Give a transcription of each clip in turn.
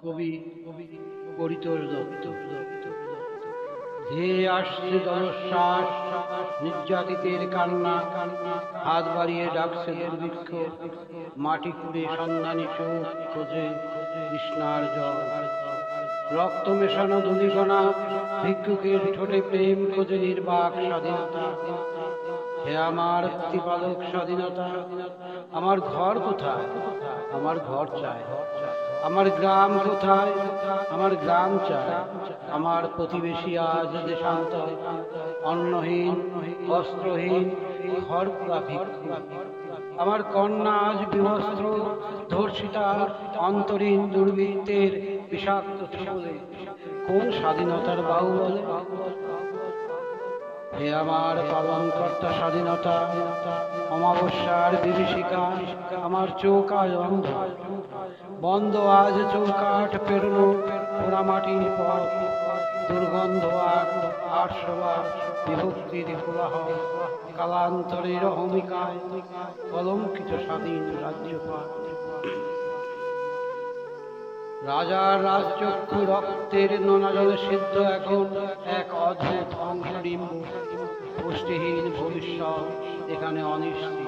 কবি পরিতোষ দত্ত। ধেয়ে আসছে জলশ্বাস, নির্যাতিতের কান্না, হাত বাড়িয়ে ডাকছে দুর্ভিক্ষ, মাটি খুঁড়ে সন্ধানী চোখ খোঁজে তৃষ্ণার জল। রক্ত মেশানো ধূলিকণা, ভিক্ষুকের ঠোঁটে প্রেম খোঁজে নির্বাক স্বাধীনতা। হে আমার প্রতিপালক স্বাধীনতা, আমার ঘর কোথায়? আমার ঘর চাই। আমার গ্রাম কোথায়? আমার গ্রাম চাই। আমার প্রতিবেশী আজ দেশান্তরে, অন্নহীন, বস্ত্রহীন, ঘরপোড়া ভিক্ষু। আমার কন্যা আজ বিবস্ত্র, ধর্ষিতা, অন্তরীণ দুর্বৃত্তের বিষাক্ত ছোবলে। কোন স্বাধীনতার বাহুবলে? হে আমার পালনকর্তা স্বাধীনতা, অমাবস্যার বিভীষিকা, আমার চোখ আজ অন্ধ। বন্ধ আজ চৌকাঠ পেরোনো পোড়ামাটির পথ, দুর্গন্ধ আর আটশোবার বিভক্তির কোলাহল, কালান্তরের অহমিকায় কলঙ্কিত স্বাধীন রাজ্যপাল। রাজার রাজচক্ষু রক্তের নোনা জলে সিদ্ধ এখন এক অদ্ভুত ধ্বংসডিম্ব। পুষ্টিহীন ভবিষ্যৎ এখানে অনিশ্চিত।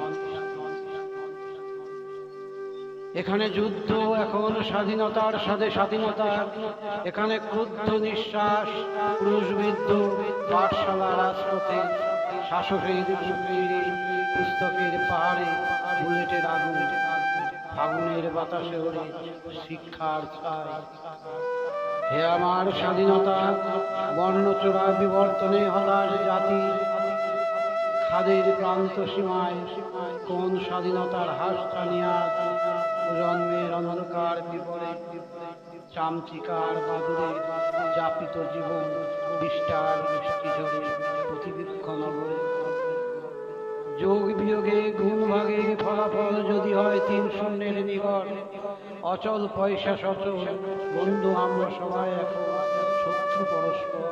এখানে যুদ্ধ এখন স্বাধীনতার সাথে স্বাধীনতা। এখানে ক্রুদ্ধ নিঃশ্বাস, ক্রুশবিদ্ধ পাঠশালা রাজপথে, শাসকের পুস্তকের পাহাড়ে বুলেটের আগুন, আগুনের বাতাসে ওড়ে শিক্ষার ছাই। হে আমার স্বাধীনতা, বর্ণচোরা বিবর্তনে হতাশ জাতি, খাদের প্রান্ত সীমায় কোন স্বাধীনতার হাসতানিয়া, জন্মের অন্ধকার বিপরে চামচিকার বাদুরে যাপিত জীবন, বিষ্টার বৃষ্টি ঝরে প্রতিবৃক্ষ নগরে। যোগ বিয়োগে গুণ ভাগে ফলাফল যদি হয় 3 শূন্যের নিকট, অচল পয়সা সচল বন্ধু আমরা সবাই এখন, শত্রু পরস্পর।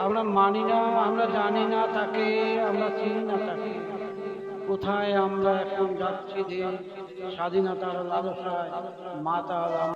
আমরা মানি না, আমরা জানি না তাকে, আমরা চিনি না তাকে। কোথায় আমরা এখন যাচ্ছি যে স্বাধীনতার লালসায় মাতাল।